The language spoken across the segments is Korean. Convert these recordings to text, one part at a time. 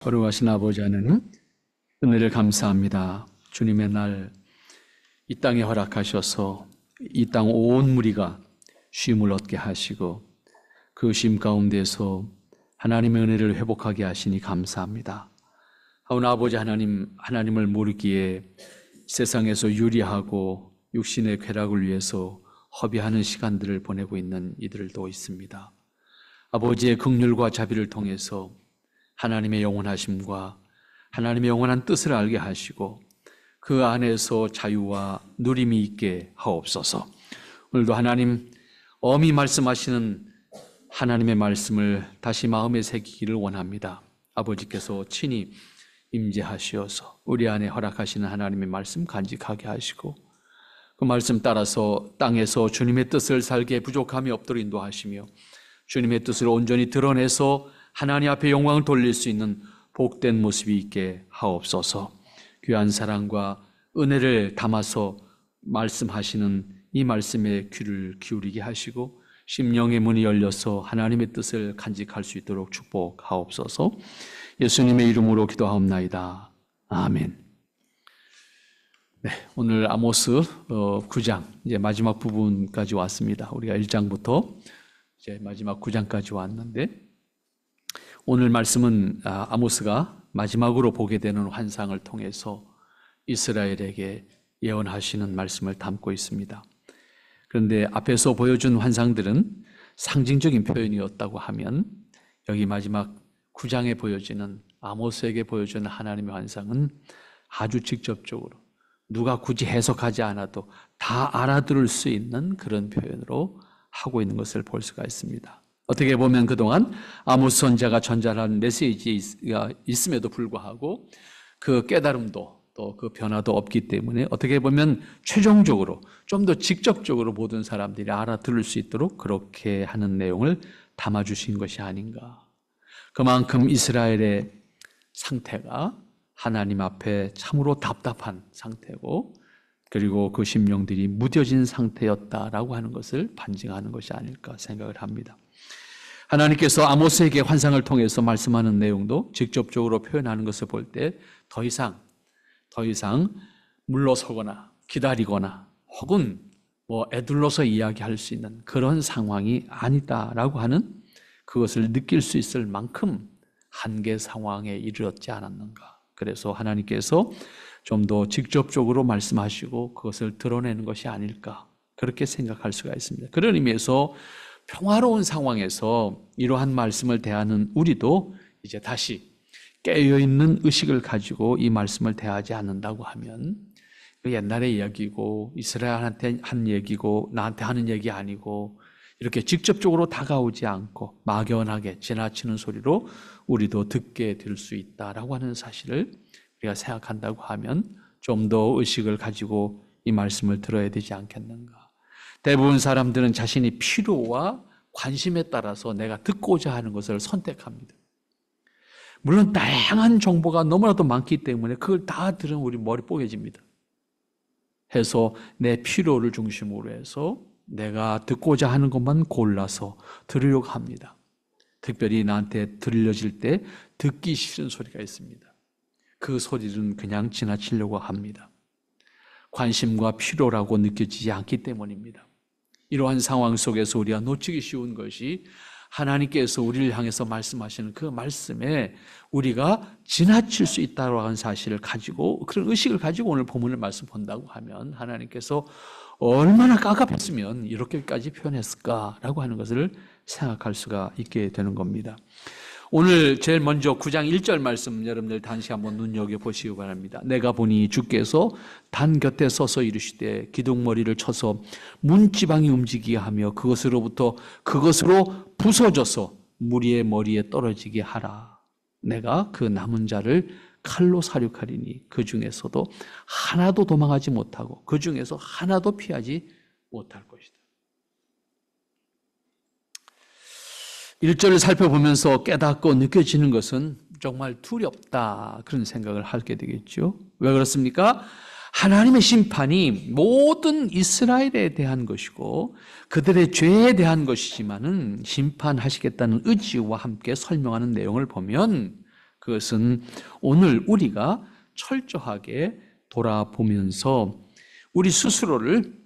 거룩하신 아버지 하나님, 은혜를 감사합니다. 주님의 날 이 땅에 허락하셔서 이 땅 온 무리가 쉼을 얻게 하시고 그 쉼 가운데서 하나님의 은혜를 회복하게 하시니 감사합니다. 하오나 아버지 하나님, 하나님을 모르기에 세상에서 유리하고 육신의 쾌락을 위해서 허비하는 시간들을 보내고 있는 이들도 있습니다. 아버지의 긍휼과 자비를 통해서 하나님의 영원하심과 하나님의 영원한 뜻을 알게 하시고 그 안에서 자유와 누림이 있게 하옵소서. 오늘도 하나님 엄히 말씀하시는 하나님의 말씀을 다시 마음에 새기기를 원합니다. 아버지께서 친히 임재하시어서 우리 안에 허락하시는 하나님의 말씀 간직하게 하시고 그 말씀 따라서 땅에서 주님의 뜻을 살게 부족함이 없도록 인도하시며 주님의 뜻을 온전히 드러내서 하나님 앞에 영광을 돌릴 수 있는 복된 모습이 있게 하옵소서. 귀한 사랑과 은혜를 담아서 말씀하시는 이 말씀에 귀를 기울이게 하시고 심령의 문이 열려서 하나님의 뜻을 간직할 수 있도록 축복하옵소서. 예수님의 이름으로 기도하옵나이다. 아멘. 네, 오늘 아모스 9장 이제 마지막 부분까지 왔습니다. 우리가 1장부터 이제 마지막 9장까지 왔는데 오늘 말씀은 아모스가 마지막으로 보게 되는 환상을 통해서 이스라엘에게 예언하시는 말씀을 담고 있습니다. 그런데 앞에서 보여준 환상들은 상징적인 표현이었다고 하면 여기 마지막 9장에 보여지는 아모스에게 보여주는 하나님의 환상은 아주 직접적으로 누가 굳이 해석하지 않아도 다 알아들을 수 있는 그런 표현으로 하고 있는 것을 볼 수가 있습니다. 어떻게 보면 그동안 아모스 선지자가 전달한 메시지가 있음에도 불구하고 그 깨달음도 또 그 변화도 없기 때문에 어떻게 보면 최종적으로 좀 더 직접적으로 모든 사람들이 알아들을 수 있도록 그렇게 하는 내용을 담아주신 것이 아닌가. 그만큼 이스라엘의 상태가 하나님 앞에 참으로 답답한 상태고 그리고 그 심령들이 무뎌진 상태였다라고 하는 것을 반증하는 것이 아닐까 생각을 합니다. 하나님께서 아모스에게 환상을 통해서 말씀하는 내용도 직접적으로 표현하는 것을 볼 때 더 이상 물러서거나 기다리거나 혹은 애둘러서 이야기할 수 있는 그런 상황이 아니다라고 하는 그것을 느낄 수 있을 만큼 한계 상황에 이르렀지 않았는가. 그래서 하나님께서 좀 더 직접적으로 말씀하시고 그것을 드러내는 것이 아닐까 그렇게 생각할 수가 있습니다. 그런 의미에서 평화로운 상황에서 이러한 말씀을 대하는 우리도 이제 다시 깨어있는 의식을 가지고 이 말씀을 대하지 않는다고 하면 옛날의 이야기고 이스라엘한테 한 얘기고 나한테 하는 얘기 아니고 이렇게 직접적으로 다가오지 않고 막연하게 지나치는 소리로 우리도 듣게 될 수 있다라고 하는 사실을 우리가 생각한다고 하면 좀 더 의식을 가지고 이 말씀을 들어야 되지 않겠는가. 대부분 사람들은 자신이 필요와 관심에 따라서 내가 듣고자 하는 것을 선택합니다. 물론 다양한 정보가 너무나도 많기 때문에 그걸 다 들으면 우리 머리 뽀개집니다. 해서 내 필요를 중심으로 해서 내가 듣고자 하는 것만 골라서 들으려고 합니다. 특별히 나한테 들려질 때 듣기 싫은 소리가 있습니다. 그 소리는 그냥 지나치려고 합니다. 관심과 필요라고 느껴지지 않기 때문입니다. 이러한 상황 속에서 우리가 놓치기 쉬운 것이 하나님께서 우리를 향해서 말씀하시는 그 말씀에 우리가 지나칠 수 있다고 하는 사실을 가지고 그런 의식을 가지고 오늘 본문을 말씀 본다고 하면 하나님께서 얼마나 깝깝했으면 이렇게까지 표현했을까라고 하는 것을 생각할 수가 있게 되는 겁니다. 오늘 제일 먼저 9장 1절 말씀 여러분들 다시 한번 눈여겨보시기 바랍니다. 내가 보니 주께서 단 곁에 서서 이르시되 기둥머리를 쳐서 문지방이 움직이게 하며 그것으로 부서져서 무리의 머리에 떨어지게 하라. 내가 그 남은 자를 칼로 사륙하리니 그 중에서도 하나도 도망하지 못하고 그 중에서 하나도 피하지 못할 것이다. 1절을 살펴보면서 깨닫고 느껴지는 것은 정말 두렵다 그런 생각을 하게 되겠죠. 왜 그렇습니까? 하나님의 심판이 모든 이스라엘에 대한 것이고 그들의 죄에 대한 것이지만은 심판하시겠다는 의지와 함께 설명하는 내용을 보면 그것은 오늘 우리가 철저하게 돌아보면서 우리 스스로를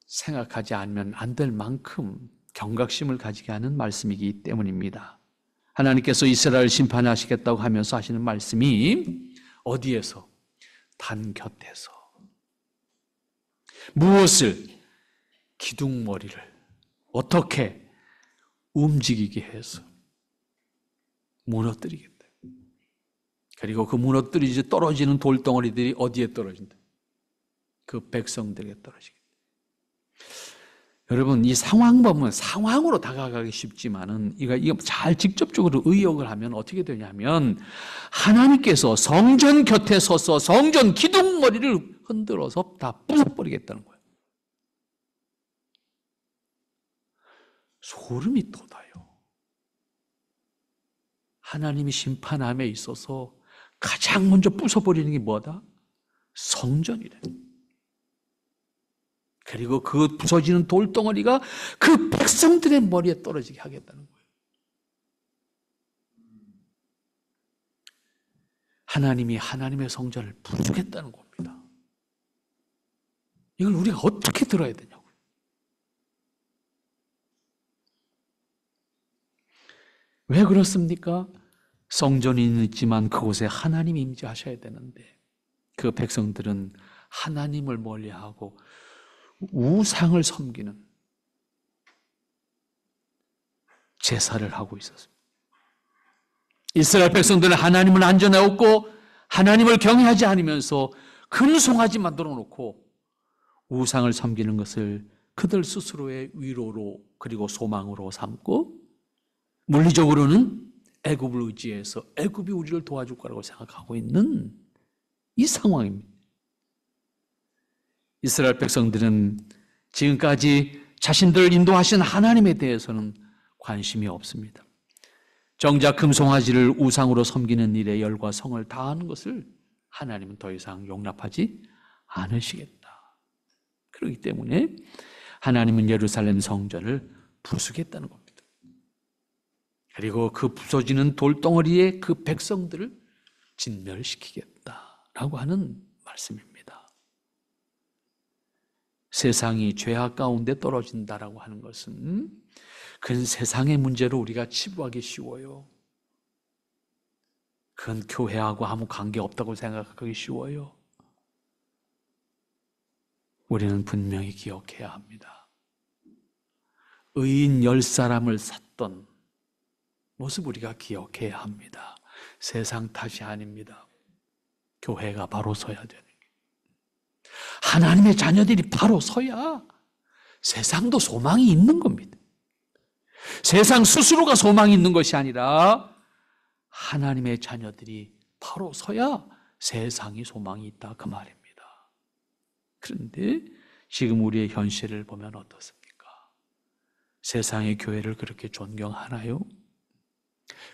생각하지 않으면 안 될 만큼 경각심을 가지게 하는 말씀이기 때문입니다. 하나님께서 이스라엘 심판하시겠다고 하면서 하시는 말씀이 어디에서? 단 곁에서. 무엇을? 기둥머리를 어떻게 움직이게 해서 무너뜨리겠다. 그리고 그 무너뜨리지 떨어지는 돌덩어리들이 어디에 떨어진다? 그 백성들에게 떨어지겠다. 여러분, 이 상황 보면 상황으로 다가가기 쉽지만은 이거 잘 직접적으로 의역을 하면 어떻게 되냐면 하나님께서 성전 곁에 서서 성전 기둥머리를 흔들어서 다 부숴버리겠다는 거예요. 소름이 돋아요. 하나님이 심판함에 있어서 가장 먼저 부숴버리는 게 뭐다? 성전이래. 그리고 그 부서지는 돌덩어리가 그 백성들의 머리에 떨어지게 하겠다는 거예요. 하나님이 하나님의 성전을 부수겠다는 겁니다. 이걸 우리가 어떻게 들어야 되냐고요. 왜 그렇습니까? 성전이 있지만 그곳에 하나님이 임재하셔야 되는데 그 백성들은 하나님을 멀리하고 우상을 섬기는 제사를 하고 있었습니다. 이스라엘 백성들은 하나님을 안전하였고 하나님을 경외하지 않으면서 금송아지 만들어 놓고 우상을 섬기는 것을 그들 스스로의 위로로 그리고 소망으로 삼고 물리적으로는 애굽을 의지해서 애굽이 우리를 도와줄 거라고 생각하고 있는 이 상황입니다. 이스라엘 백성들은 지금까지 자신들을 인도하신 하나님에 대해서는 관심이 없습니다. 정작 금송아지를 우상으로 섬기는 일에 열과 성을 다하는 것을 하나님은 더 이상 용납하지 않으시겠다. 그렇기 때문에 하나님은 예루살렘 성전을 부수겠다는 겁니다. 그리고 그 부서지는 돌덩어리에 그 백성들을 진멸시키겠다라고 하는 말씀입니다. 세상이 죄악 가운데 떨어진다라고 하는 것은 그건 세상의 문제로 우리가 치부하기 쉬워요. 그건 교회하고 아무 관계없다고 생각하기 쉬워요. 우리는 분명히 기억해야 합니다. 의인 10사람을 샀던 모습 우리가 기억해야 합니다. 세상 탓이 아닙니다. 교회가 바로 서야 되는 게. 하나님의 자녀들이 바로 서야 세상도 소망이 있는 겁니다. 세상 스스로가 소망이 있는 것이 아니라 하나님의 자녀들이 바로 서야 세상이 소망이 있다 그 말입니다. 그런데 지금 우리의 현실을 보면 어떻습니까? 세상의 교회를 그렇게 존경하나요?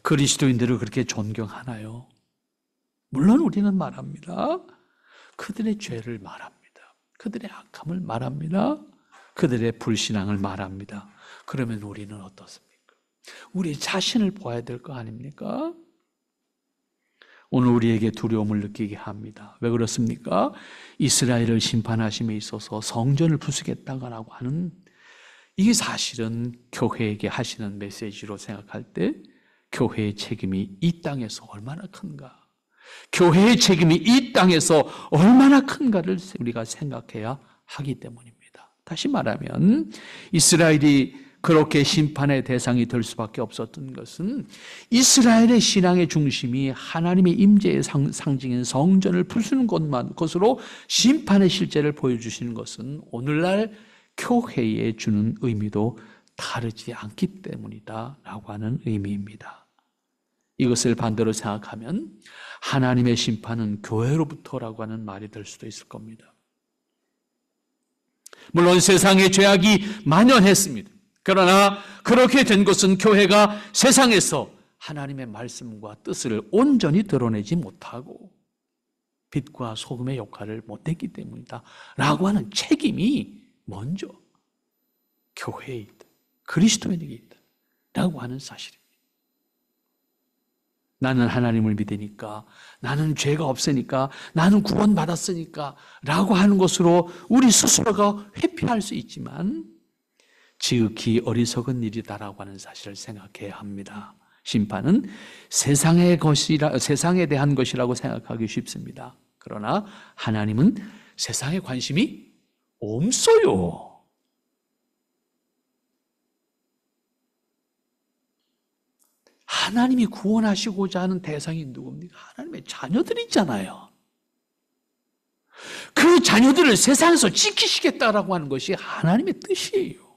그리스도인들을 그렇게 존경하나요? 물론 우리는 말합니다. 그들의 죄를 말합니다. 그들의 악함을 말합니다. 그들의 불신앙을 말합니다. 그러면 우리는 어떻습니까? 우리 자신을 보아야 될 거 아닙니까? 오늘 우리에게 두려움을 느끼게 합니다. 왜 그렇습니까? 이스라엘을 심판하심에 있어서 성전을 부수겠다고 하는 이게 사실은 교회에게 하시는 메시지로 생각할 때 교회의 책임이 이 땅에서 얼마나 큰가? 교회의 책임이 이 땅에서 얼마나 큰가를 우리가 생각해야 하기 때문입니다. 다시 말하면 이스라엘이 그렇게 심판의 대상이 될 수밖에 없었던 것은 이스라엘의 신앙의 중심이 하나님의 임재의 상징인 성전을 부수는 것으로 심판의 실제를 보여주시는 것은 오늘날 교회에 주는 의미도 다르지 않기 때문이다 라고 하는 의미입니다. 이것을 반대로 생각하면 하나님의 심판은 교회로부터라고 하는 말이 될 수도 있을 겁니다. 물론 세상의 죄악이 만연했습니다. 그러나 그렇게 된 것은 교회가 세상에서 하나님의 말씀과 뜻을 온전히 드러내지 못하고 빛과 소금의 역할을 못했기 때문이다 라고 하는 책임이 먼저 교회에 있다, 그리스도인에게 있다 라고 하는 사실입니다. 나는 하나님을 믿으니까, 나는 죄가 없으니까, 나는 구원받았으니까 라고 하는 것으로 우리 스스로가 회피할 수 있지만 지극히 어리석은 일이다라고 하는 사실을 생각해야 합니다. 심판은 세상에 대한 것이라고 생각하기 쉽습니다. 그러나 하나님은 세상에 관심이 없어요. 하나님이 구원하시고자 하는 대상이 누굽니까? 하나님의 자녀들이잖아요. 그 자녀들을 세상에서 지키시겠다라고 하는 것이 하나님의 뜻이에요.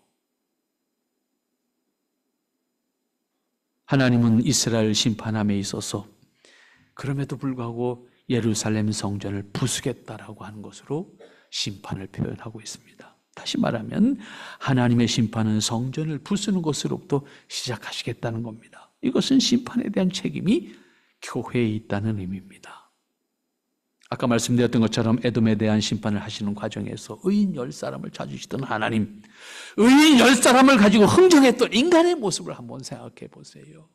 하나님은 이스라엘 심판함에 있어서 그럼에도 불구하고 예루살렘 성전을 부수겠다라고 하는 것으로 심판을 표현하고 있습니다. 다시 말하면 하나님의 심판은 성전을 부수는 것으로부터 시작하시겠다는 겁니다. 이것은 심판에 대한 책임이 교회에 있다는 의미입니다. 아까 말씀드렸던 것처럼 에돔에 대한 심판을 하시는 과정에서 의인 10사람을 찾으시던 하나님, 의인 10사람을 가지고 흥정했던 인간의 모습을 한번 생각해 보세요.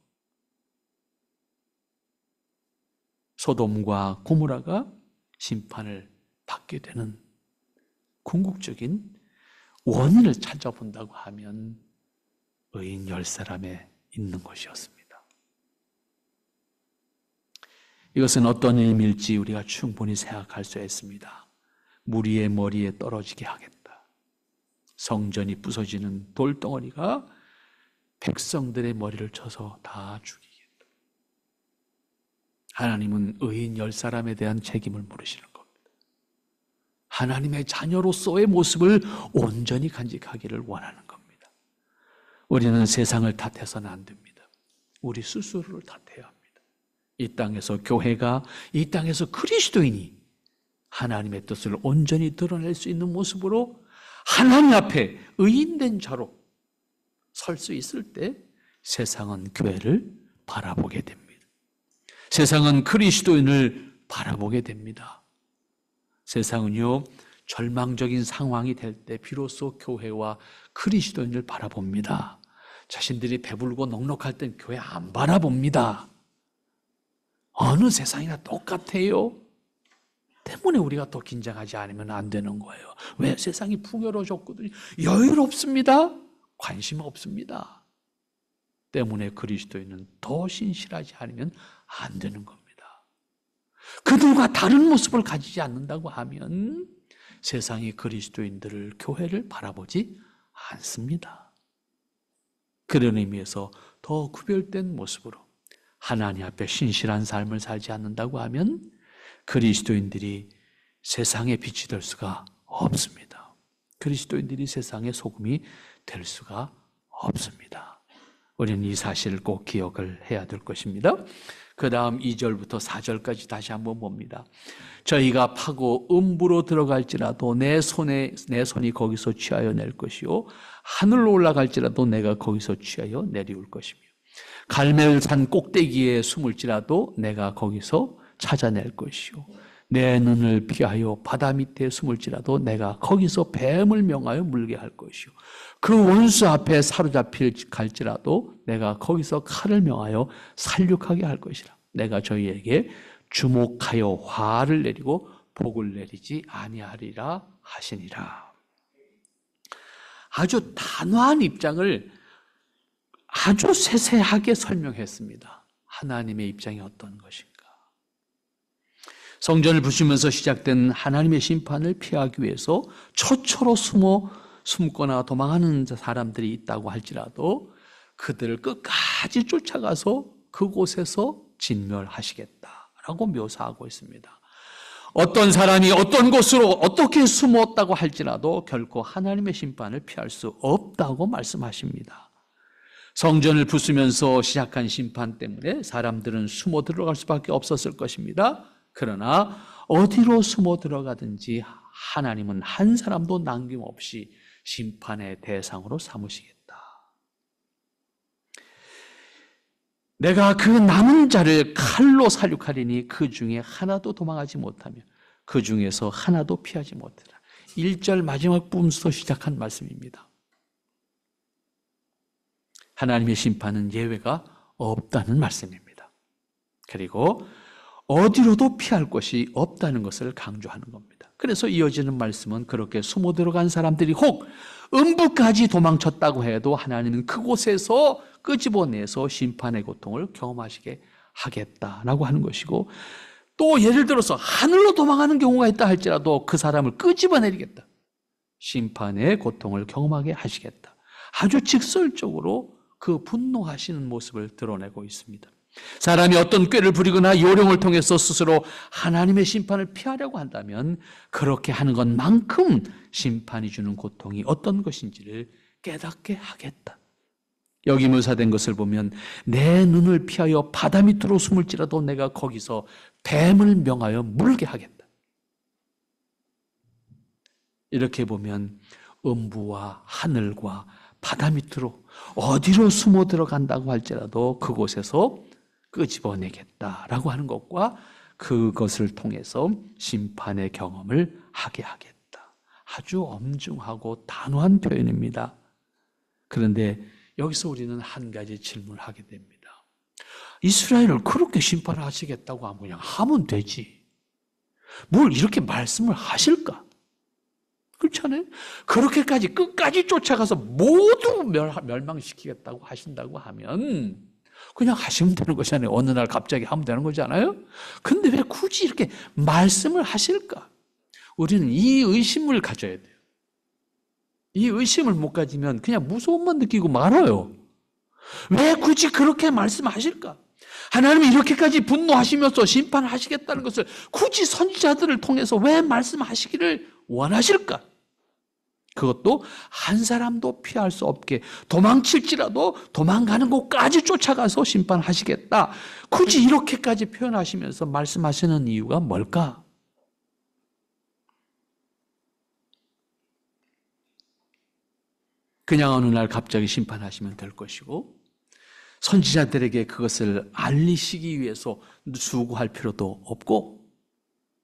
소돔과 고모라가 심판을 받게 되는 궁극적인 원인을 찾아본다고 하면 의인 10사람에 있는 것이었습니다. 이것은 어떤 의미일지 우리가 충분히 생각할 수 있습니다. 무리의 머리에 떨어지게 하겠다. 성전이 부서지는 돌덩어리가 백성들의 머리를 쳐서 다 죽이겠다. 하나님은 의인 10사람에 대한 책임을 물으시는 겁니다. 하나님의 자녀로서의 모습을 온전히 간직하기를 원하는 겁니다. 우리는 세상을 탓해서는 안 됩니다. 우리 스스로를 탓해야 합니다. 이 땅에서 교회가, 이 땅에서 그리스도인이 하나님의 뜻을 온전히 드러낼 수 있는 모습으로 하나님 앞에 의인된 자로 설 수 있을 때 세상은 교회를 바라보게 됩니다. 세상은 그리스도인을 바라보게 됩니다. 세상은요, 절망적인 상황이 될 때 비로소 교회와 그리스도인을 바라봅니다. 자신들이 배불고 넉넉할 땐 교회 안 바라봅니다. 어느 세상이나 똑같아요. 때문에 우리가 또 긴장하지 않으면 안 되는 거예요. 왜? 세상이 풍요로워졌거든요. 여유롭습니다. 관심 없습니다. 때문에 그리스도인은 더 신실하지 않으면 안 되는 겁니다. 그들과 다른 모습을 가지지 않는다고 하면 세상이 그리스도인들을, 교회를 바라보지 않습니다. 그런 의미에서 더 구별된 모습으로 하나님 앞에 신실한 삶을 살지 않는다고 하면 그리스도인들이 세상의 빛이 될 수가 없습니다. 그리스도인들이 세상의 소금이 될 수가 없습니다. 우리는 이 사실을 꼭 기억을 해야 될 것입니다. 그 다음 2절부터 4절까지 다시 한번 봅니다. 저희가 파고 음부로 들어갈지라도 내 손이 거기서 취하여 낼 것이요 하늘로 올라갈지라도 내가 거기서 취하여 내려올 것이며 갈멜산 꼭대기에 숨을지라도 내가 거기서 찾아낼 것이요 내 눈을 피하여 바다 밑에 숨을지라도 내가 거기서 뱀을 명하여 물게 할 것이요 그 원수 앞에 사로잡힐 갈지라도 내가 거기서 칼을 명하여 살육하게 할 것이라. 내가 저희에게 주목하여 화를 내리고 복을 내리지 아니하리라 하시니라. 아주 단호한 입장을 아주 세세하게 설명했습니다. 하나님의 입장이 어떤 것인가. 성전을 부수면서 시작된 하나님의 심판을 피하기 위해서 처처로 숨거나 도망하는 사람들이 있다고 할지라도 그들을 끝까지 쫓아가서 그곳에서 진멸하시겠다라고 묘사하고 있습니다. 어떤 사람이 어떤 곳으로 어떻게 숨었다고 할지라도 결코 하나님의 심판을 피할 수 없다고 말씀하십니다. 성전을 부수면서 시작한 심판 때문에 사람들은 숨어 들어갈 수밖에 없었을 것입니다. 그러나 어디로 숨어 들어가든지 하나님은 한 사람도 남김없이 심판의 대상으로 삼으시겠다. 내가 그 남은 자를 칼로 살육하리니 그 중에 하나도 도망하지 못하며 그 중에서 하나도 피하지 못하라. 1절 마지막 부분부터 시작한 말씀입니다. 하나님의 심판은 예외가 없다는 말씀입니다. 그리고 어디로도 피할 곳이 없다는 것을 강조하는 겁니다. 그래서 이어지는 말씀은 그렇게 숨어 들어간 사람들이 혹 음부까지 도망쳤다고 해도 하나님은 그곳에서 끄집어내서 심판의 고통을 경험하시게 하겠다라고 하는 것이고, 또 예를 들어서 하늘로 도망하는 경우가 있다 할지라도 그 사람을 끄집어내리겠다. 심판의 고통을 경험하게 하시겠다. 아주 직설적으로 그 분노하시는 모습을 드러내고 있습니다. 사람이 어떤 꾀를 부리거나 요령을 통해서 스스로 하나님의 심판을 피하려고 한다면 그렇게 하는 것만큼 심판이 주는 고통이 어떤 것인지를 깨닫게 하겠다. 여기 묘사된 것을 보면 내 눈을 피하여 바다 밑으로 숨을지라도 내가 거기서 뱀을 명하여 물게 하겠다. 이렇게 보면 음부와 하늘과 바다 밑으로 어디로 숨어 들어간다고 할지라도 그곳에서 끄집어내겠다라고 하는 것과 그것을 통해서 심판의 경험을 하게 하겠다. 아주 엄중하고 단호한 표현입니다. 그런데 여기서 우리는 한 가지 질문을 하게 됩니다. 이스라엘을 그렇게 심판하시겠다고 하면 그냥 하면 되지. 뭘 이렇게 말씀을 하실까? 그렇잖아요? 그렇게까지 끝까지 쫓아가서 모두 멸망시키겠다고 하신다고 하면 그냥 하시면 되는 거잖아요. 어느 날 갑자기 하면 되는 거잖아요. 근데 왜 굳이 이렇게 말씀을 하실까? 우리는 이 의심을 가져야 돼요. 이 의심을 못 가지면 그냥 무서움만 느끼고 말아요. 왜 굳이 그렇게 말씀하실까? 하나님이 이렇게까지 분노하시면서 심판하시겠다는 것을 굳이 선지자들을 통해서 왜 말씀하시기를 원하실까? 그것도 한 사람도 피할 수 없게 도망칠지라도 도망가는 곳까지 쫓아가서 심판하시겠다. 굳이 이렇게까지 표현하시면서 말씀하시는 이유가 뭘까? 그냥 어느 날 갑자기 심판하시면 될 것이고 선지자들에게 그것을 알리시기 위해서 수고할 필요도 없고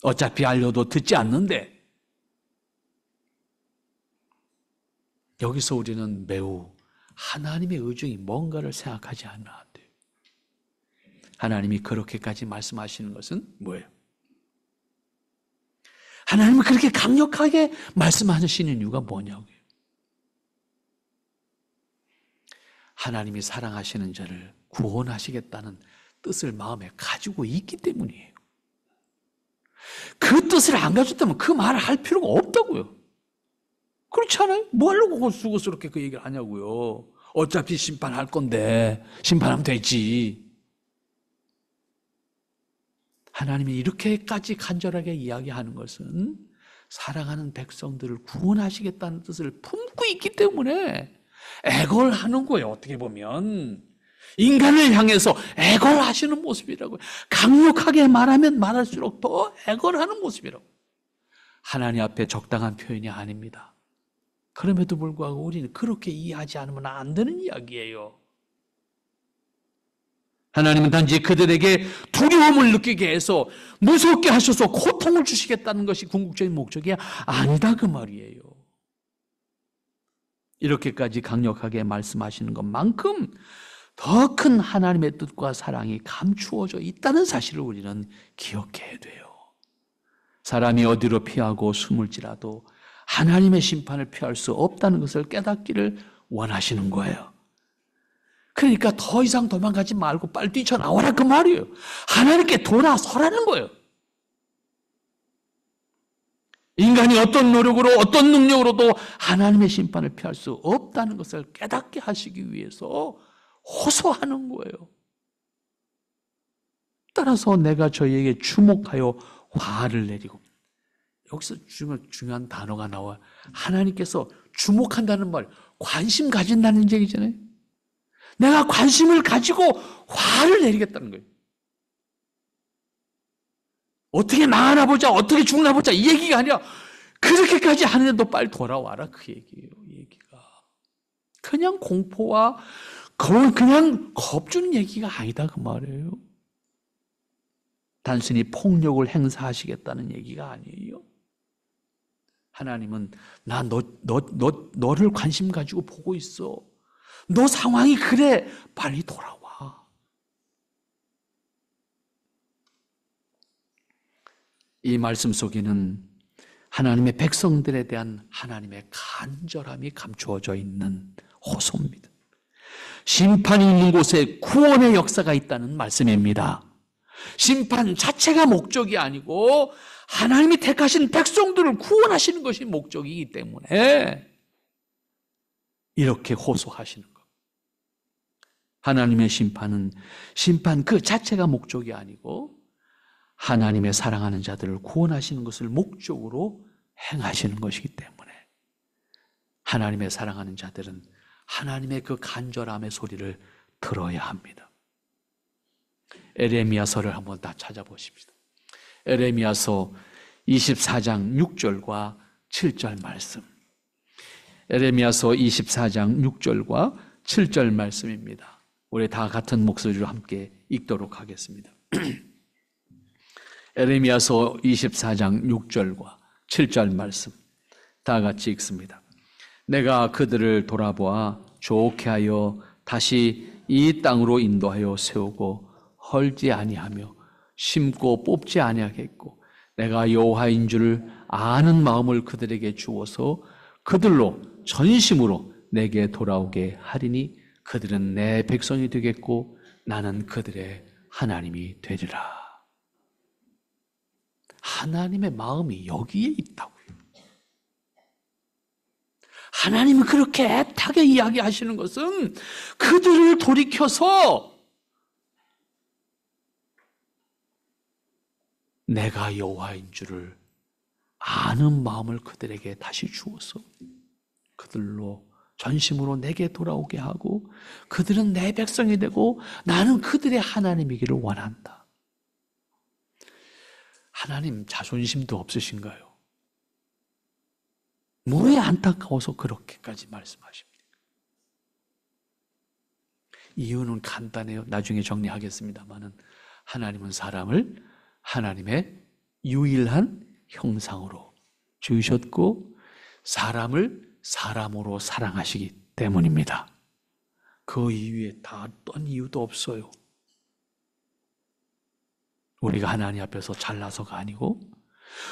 어차피 알려도 듣지 않는데, 여기서 우리는 매우 하나님의 의중이 뭔가를 생각하지 않아야 돼요. 하나님이 그렇게까지 말씀하시는 것은 뭐예요? 하나님은 그렇게 강력하게 말씀하시는 이유가 뭐냐고요. 하나님이 사랑하시는 자를 구원하시겠다는 뜻을 마음에 가지고 있기 때문이에요. 그 뜻을 안 가졌다면 그 말을 할 필요가 없다고요. 그렇지 않아요? 뭐 하려고 수고스럽게 그 얘기를 하냐고요. 어차피 심판할 건데 심판하면 되지. 하나님이 이렇게까지 간절하게 이야기하는 것은 사랑하는 백성들을 구원하시겠다는 뜻을 품고 있기 때문에 애걸하는 거예요. 어떻게 보면 인간을 향해서 애걸하시는 모습이라고요. 강력하게 말하면 말할수록 더 애걸하는 모습이라고. 하나님 앞에 적당한 표현이 아닙니다. 그럼에도 불구하고 우리는 그렇게 이해하지 않으면 안 되는 이야기예요. 하나님은 단지 그들에게 두려움을 느끼게 해서 무섭게 하셔서 고통을 주시겠다는 것이 궁극적인 목적이 아니다 그 말이에요. 이렇게까지 강력하게 말씀하시는 것만큼 더 큰 하나님의 뜻과 사랑이 감추어져 있다는 사실을 우리는 기억해야 돼요. 사람이 어디로 피하고 숨을지라도 하나님의 심판을 피할 수 없다는 것을 깨닫기를 원하시는 거예요. 그러니까 더 이상 도망가지 말고 빨리 뛰쳐나와라 그 말이에요. 하나님께 돌아서라는 거예요. 인간이 어떤 노력으로 어떤 능력으로도 하나님의 심판을 피할 수 없다는 것을 깨닫게 하시기 위해서 호소하는 거예요. 따라서 내가 저희에게 주목하여 화를 내리고, 여기서 중요한 단어가 나와요. 하나님께서 주목한다는 말, 관심 가진다는 얘기잖아요. 내가 관심을 가지고 화를 내리겠다는 거예요. 어떻게 망하나 보자, 어떻게 죽나 보자 이 얘기가 아니라 그렇게까지 하는데도 빨리 돌아와라 그 얘기예요. 이 얘기가 그냥 공포와 그냥 겁주는 얘기가 아니다 그 말이에요. 단순히 폭력을 행사하시겠다는 얘기가 아니에요. 하나님은 나 너를 관심 가지고 보고 있어. 너 상황이 그래. 빨리 돌아와. 이 말씀 속에는 하나님의 백성들에 대한 하나님의 간절함이 감추어져 있는 호소입니다. 심판이 있는 곳에 구원의 역사가 있다는 말씀입니다. 심판 자체가 목적이 아니고 하나님이 택하신 백성들을 구원하시는 것이 목적이기 때문에 이렇게 호소하시는 것. 하나님의 심판은 심판 그 자체가 목적이 아니고 하나님의 사랑하는 자들을 구원하시는 것을 목적으로 행하시는 것이기 때문에 하나님의 사랑하는 자들은 하나님의 그 간절함의 소리를 들어야 합니다. 에레미야서를 한번 다 찾아보십시다. 에레미야서 24장 6절과 7절 말씀. 에레미야서 24장 6절과 7절 말씀입니다. 우리 다 같은 목소리로 함께 읽도록 하겠습니다. 에레미야서 24장 6절과 7절 말씀 다 같이 읽습니다. 내가 그들을 돌아보아 좋게 하여 다시 이 땅으로 인도하여 세우고 헐지 아니하며 심고 뽑지 아니하겠고 내가 여호와인 줄을 아는 마음을 그들에게 주어서 그들로 전심으로 내게 돌아오게 하리니 그들은 내 백성이 되겠고 나는 그들의 하나님이 되리라. 하나님의 마음이 여기에 있다고요. 하나님은 그렇게 애타게 이야기하시는 것은 그들을 돌이켜서 내가 여호와인 줄을 아는 마음을 그들에게 다시 주어서 그들로 전심으로 내게 돌아오게 하고 그들은 내 백성이 되고 나는 그들의 하나님이기를 원한다. 하나님 자존심도 없으신가요? 뭐에 안타까워서 그렇게까지 말씀하십니까? 이유는 간단해요. 나중에 정리하겠습니다만은 하나님은 사람을 하나님의 유일한 형상으로 지으셨고 사람을 사람으로 사랑하시기 때문입니다. 그 이유에 다 어떤 이유도 없어요. 우리가 하나님 앞에서 잘나서가 아니고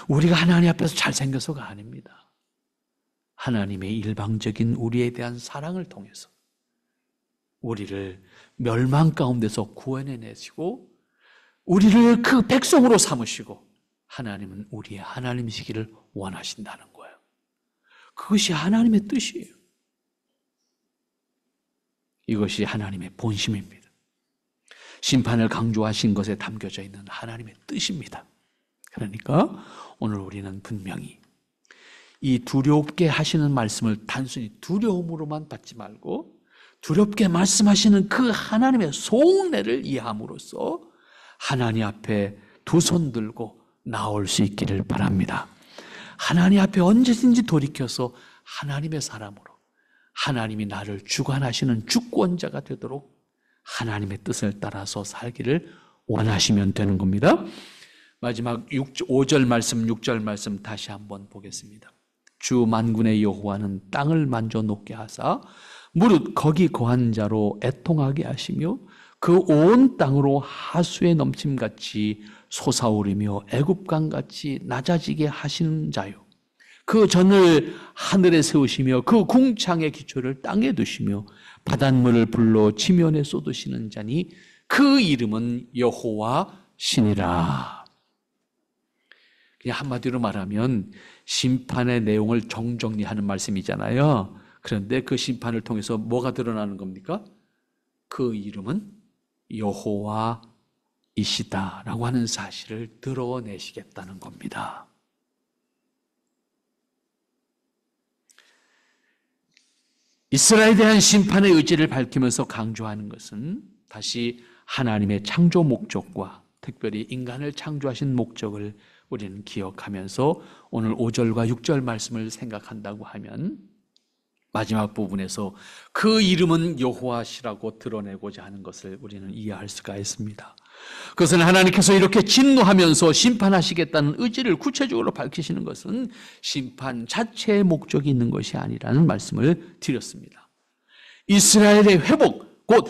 우리가 하나님 앞에서 잘생겨서가 아닙니다. 하나님의 일방적인 우리에 대한 사랑을 통해서 우리를 멸망 가운데서 구원해내시고 우리를 그 백성으로 삼으시고 하나님은 우리의 하나님이시기를 원하신다는 거예요. 그것이 하나님의 뜻이에요. 이것이 하나님의 본심입니다. 심판을 강조하신 것에 담겨져 있는 하나님의 뜻입니다. 그러니까 오늘 우리는 분명히 이 두렵게 하시는 말씀을 단순히 두려움으로만 받지 말고 두렵게 말씀하시는 그 하나님의 속내를 이해함으로써 하나님 앞에 두 손 들고 나올 수 있기를 바랍니다. 하나님 앞에 언제든지 돌이켜서 하나님의 사람으로 하나님이 나를 주관하시는 주권자가 되도록 하나님의 뜻을 따라서 살기를 원하시면 되는 겁니다. 마지막 5절 말씀, 6절 말씀 다시 한번 보겠습니다. 주 만군의 여호와는 땅을 만져 녹게 하사 무릇 거기 거한 자로 애통하게 하시며 그 온 땅으로 하수의 넘침같이 솟아오르며 애굽강같이 낮아지게 하시는 자요. 그 전을 하늘에 세우시며 그 궁창의 기초를 땅에 두시며 바닷물을 불러 지면에 쏟으시는 자니 그 이름은 여호와 신이라. 그냥 한마디로 말하면 심판의 내용을 정리하는 말씀이잖아요. 그런데 그 심판을 통해서 뭐가 드러나는 겁니까? 그 이름은 여호와이시다라고 하는 사실을 드러내시겠다는 겁니다. 이스라엘에 대한 심판의 의지를 밝히면서 강조하는 것은 다시 하나님의 창조 목적과 특별히 인간을 창조하신 목적을 우리는 기억하면서 오늘 5절과 6절 말씀을 생각한다고 하면 마지막 부분에서 그 이름은 여호와시라고 드러내고자 하는 것을 우리는 이해할 수가 있습니다. 그것은 하나님께서 이렇게 진노하면서 심판하시겠다는 의지를 구체적으로 밝히시는 것은 심판 자체의 목적이 있는 것이 아니라는 말씀을 드렸습니다. 이스라엘의 회복, 곧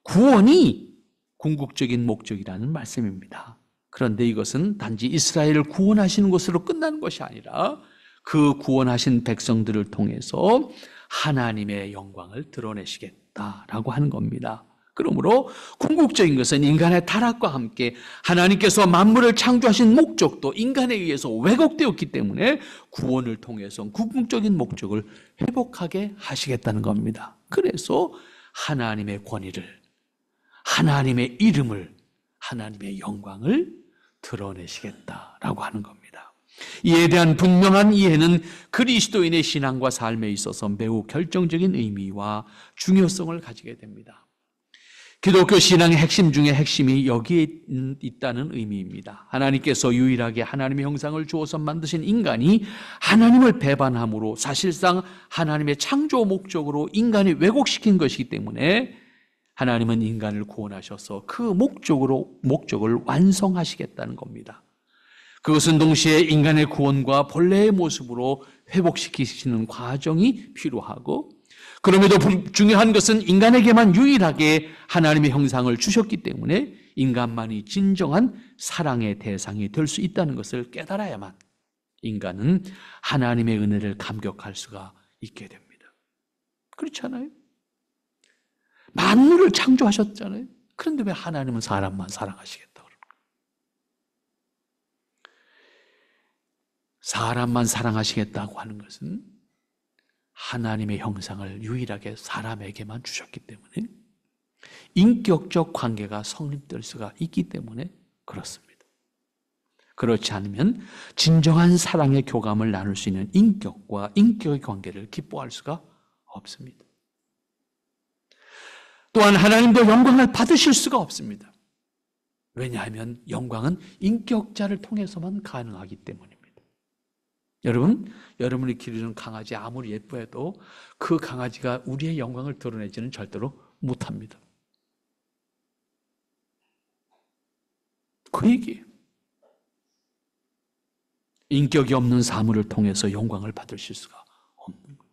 구원이 궁극적인 목적이라는 말씀입니다. 그런데 이것은 단지 이스라엘을 구원하시는 것으로 끝나는 것이 아니라 그 구원하신 백성들을 통해서 하나님의 영광을 드러내시겠다라고 하는 겁니다. 그러므로 궁극적인 것은 인간의 타락과 함께 하나님께서 만물을 창조하신 목적도 인간에 의해서 왜곡되었기 때문에 구원을 통해서 궁극적인 목적을 회복하게 하시겠다는 겁니다. 그래서 하나님의 권위를, 하나님의 이름을, 하나님의 영광을 드러내시겠다라고 하는 겁니다. 이에 대한 분명한 이해는 그리스도인의 신앙과 삶에 있어서 매우 결정적인 의미와 중요성을 가지게 됩니다. 기독교 신앙의 핵심 중에 핵심이 여기에 있다는 의미입니다. 하나님께서 유일하게 하나님의 형상을 주어서 만드신 인간이 하나님을 배반함으로 사실상 하나님의 창조 목적으로 인간이 왜곡시킨 것이기 때문에 하나님은 인간을 구원하셔서 그 목적을 완성하시겠다는 겁니다. 그것은 동시에 인간의 구원과 본래의 모습으로 회복시키시는 과정이 필요하고, 그럼에도 중요한 것은 인간에게만 유일하게 하나님의 형상을 주셨기 때문에 인간만이 진정한 사랑의 대상이 될 수 있다는 것을 깨달아야만 인간은 하나님의 은혜를 감격할 수가 있게 됩니다. 그렇지 않아요? 만물을 창조하셨잖아요. 그런데 왜 하나님은 사람만 사랑하시겠다고 그러는 거예요? 사람만 사랑하시겠다고 하는 것은 하나님의 형상을 유일하게 사람에게만 주셨기 때문에 인격적 관계가 성립될 수가 있기 때문에 그렇습니다. 그렇지 않으면 진정한 사랑의 교감을 나눌 수 있는 인격과 인격의 관계를 기뻐할 수가 없습니다. 또한 하나님도 영광을 받으실 수가 없습니다. 왜냐하면 영광은 인격자를 통해서만 가능하기 때문입니다. 여러분이 기르는 강아지 아무리 예뻐해도 그 강아지가 우리의 영광을 드러내지는 절대로 못합니다. 그 얘기예요. 인격이 없는 사물을 통해서 영광을 받으실 수가 없는 거예요.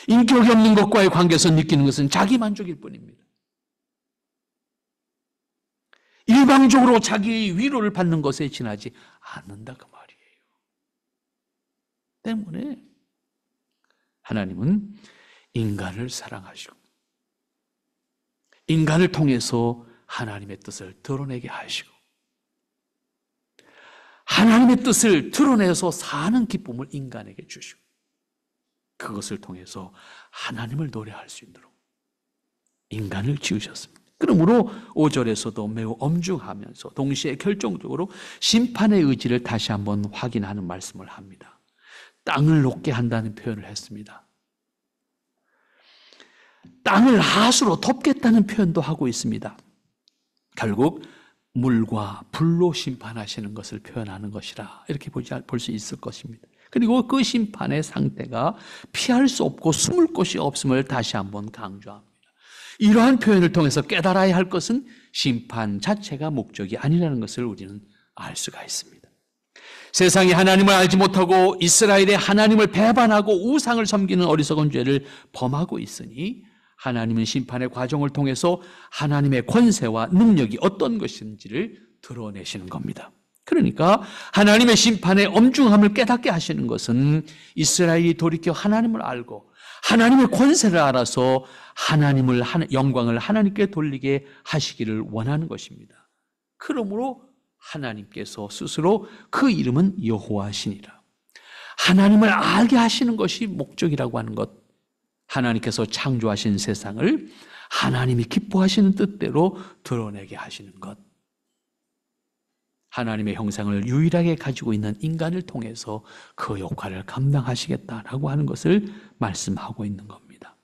인격이 없는 것과의 관계에서 느끼는 것은 자기 만족일 뿐입니다. 일방적으로 자기의 위로를 받는 것에 지나지 않는다 그 말이에요. 때문에 하나님은 인간을 사랑하시고 인간을 통해서 하나님의 뜻을 드러내게 하시고 하나님의 뜻을 드러내서 사는 기쁨을 인간에게 주시고 그것을 통해서 하나님을 노래할 수 있도록 인간을 지으셨습니다. 그러므로 5절에서도 매우 엄중하면서 동시에 결정적으로 심판의 의지를 다시 한번 확인하는 말씀을 합니다. 땅을 녹게 한다는 표현을 했습니다. 땅을 하수로 덮겠다는 표현도 하고 있습니다. 결국 물과 불로 심판하시는 것을 표현하는 것이라 이렇게 볼 수 있을 것입니다. 그리고 그 심판의 상태가 피할 수 없고 숨을 곳이 없음을 다시 한번 강조합니다. 이러한 표현을 통해서 깨달아야 할 것은 심판 자체가 목적이 아니라는 것을 우리는 알 수가 있습니다. 세상이 하나님을 알지 못하고 이스라엘의 하나님을 배반하고 우상을 섬기는 어리석은 죄를 범하고 있으니 하나님은 심판의 과정을 통해서 하나님의 권세와 능력이 어떤 것인지를 드러내시는 겁니다. 그러니까 하나님의 심판의 엄중함을 깨닫게 하시는 것은 이스라엘이 돌이켜 하나님을 알고 하나님의 권세를 알아서 영광을 하나님께 돌리게 하시기를 원하는 것입니다. 그러므로 하나님께서 스스로 그 이름은 여호와시니라. 하나님을 알게 하시는 것이 목적이라고 하는 것. 하나님께서 창조하신 세상을 하나님이 기뻐하시는 뜻대로 드러내게 하시는 것. 하나님의 형상을 유일하게 가지고 있는 인간을 통해서 그 역할을 감당하시겠다라고 하는 것을 말씀하고 있는 겁니다.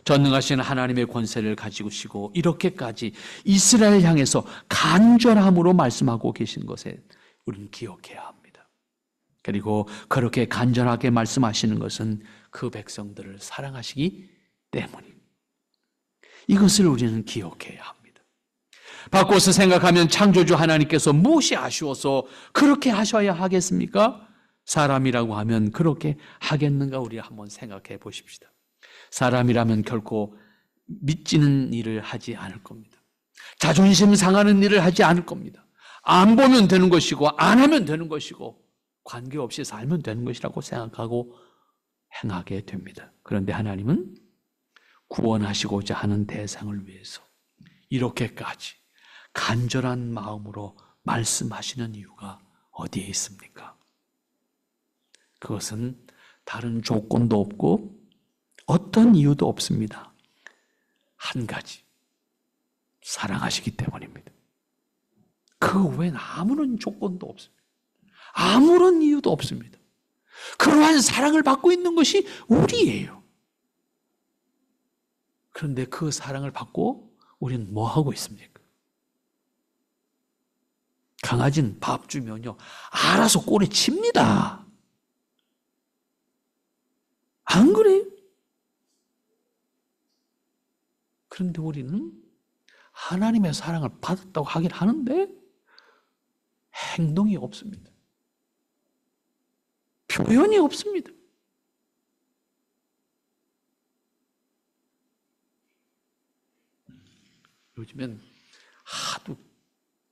전능하신 하나님의 권세를 가지시고 이렇게까지 이스라엘 향해서 간절함으로 말씀하고 계신 것에 우리는 기억해야 합니다. 그리고 그렇게 간절하게 말씀하시는 것은 그 백성들을 사랑하시기 때문입니다. 이것을 우리는 기억해야 합니다. 바꿔서 생각하면 창조주 하나님께서 무엇이 아쉬워서 그렇게 하셔야 하겠습니까? 사람이라고 하면 그렇게 하겠는가 우리 한번 생각해 보십시다. 사람이라면 결코 믿지는 일을 하지 않을 겁니다. 자존심 상하는 일을 하지 않을 겁니다. 안 보면 되는 것이고 안 하면 되는 것이고 관계없이 살면 되는 것이라고 생각하고 행하게 됩니다. 그런데 하나님은 구원하시고자 하는 대상을 위해서 이렇게까지 간절한 마음으로 말씀하시는 이유가 어디에 있습니까? 그것은 다른 조건도 없고 어떤 이유도 없습니다. 한 가지, 사랑하시기 때문입니다. 그 외엔 아무런 조건도 없습니다. 아무런 이유도 없습니다. 그러한 사랑을 받고 있는 것이 우리예요. 그런데 그 사랑을 받고 우리는 뭐 하고 있습니까? 강아지는 밥 주면요, 알아서 꼬리 칩니다. 안 그래요? 그런데 우리는 하나님의 사랑을 받았다고 하긴 하는데 행동이 없습니다. 표현이 없습니다. 요즘엔 하도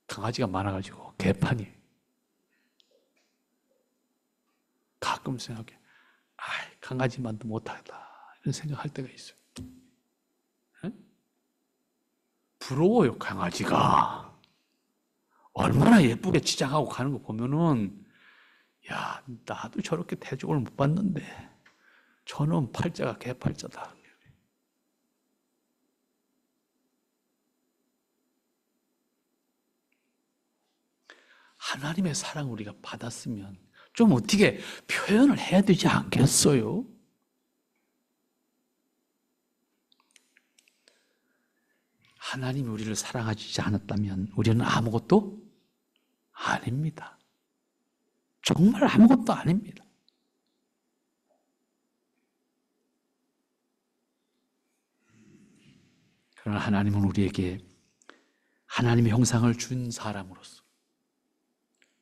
강아지가 많아가지고 개판이. 가끔 생각해, 강아지만도 못하다 이런 생각할 때가 있어요. 에? 부러워요. 강아지가 얼마나 예쁘게 치장하고 가는 거 보면은, 야, 나도 저렇게 대접을 못 받는데 저는 팔자가 개팔자다. 하나님의 사랑을 우리가 받았으면 좀 어떻게 표현을 해야 되지 않겠어요? 하나님이 우리를 사랑하지 않았다면 우리는 아무것도 아닙니다. 정말 아무것도 아닙니다. 그러나 하나님은 우리에게 하나님의 형상을 준 사람으로서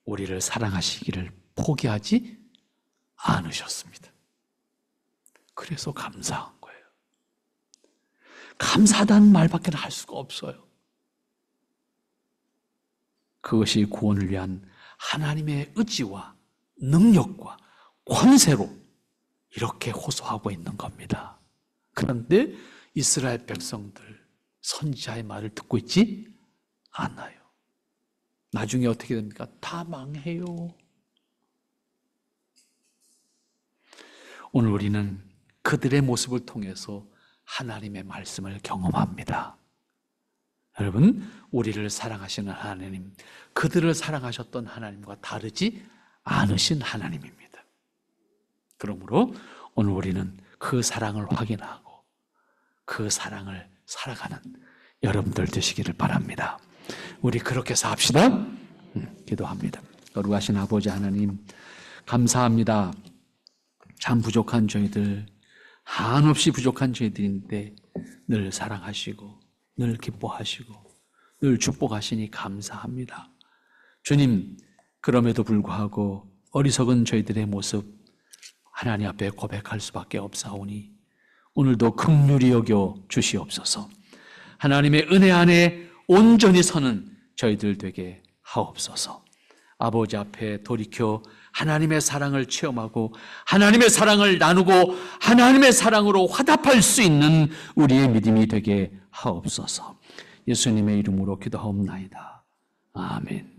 우리를 사랑하시기를 포기하지 않으셨습니다. 그래서 감사한 거예요. 감사하다는 말밖에 할 수가 없어요. 그것이 구원을 위한 하나님의 의지와 능력과 권세로 이렇게 호소하고 있는 겁니다. 그런데 이스라엘 백성들 선지자의 말을 듣고 있지 않아요. 나중에 어떻게 됩니까? 다 망해요. 오늘 우리는 그들의 모습을 통해서 하나님의 말씀을 경험합니다. 여러분, 우리를 사랑하시는 하나님, 그들을 사랑하셨던 하나님과 다르지 않으신 하나님입니다. 그러므로 오늘 우리는 그 사랑을 확인하고 그 사랑을 살아가는 여러분들 되시기를 바랍니다. 우리 그렇게 삽시다. 기도합니다. 거룩하신 아버지 하나님, 감사합니다. 참 부족한 저희들, 한없이 부족한 저희들인데 늘 사랑하시고 늘 기뻐하시고 늘 축복하시니 감사합니다. 주님, 그럼에도 불구하고 어리석은 저희들의 모습 하나님 앞에 고백할 수밖에 없사오니 오늘도 긍휼히 여겨 주시옵소서. 하나님의 은혜 안에 온전히 서는 저희들 되게 하옵소서. 아버지 앞에 돌이켜 하나님의 사랑을 체험하고 하나님의 사랑을 나누고 하나님의 사랑으로 화답할 수 있는 우리의 믿음이 되게 하옵소서. 예수님의 이름으로 기도하옵나이다. 아멘.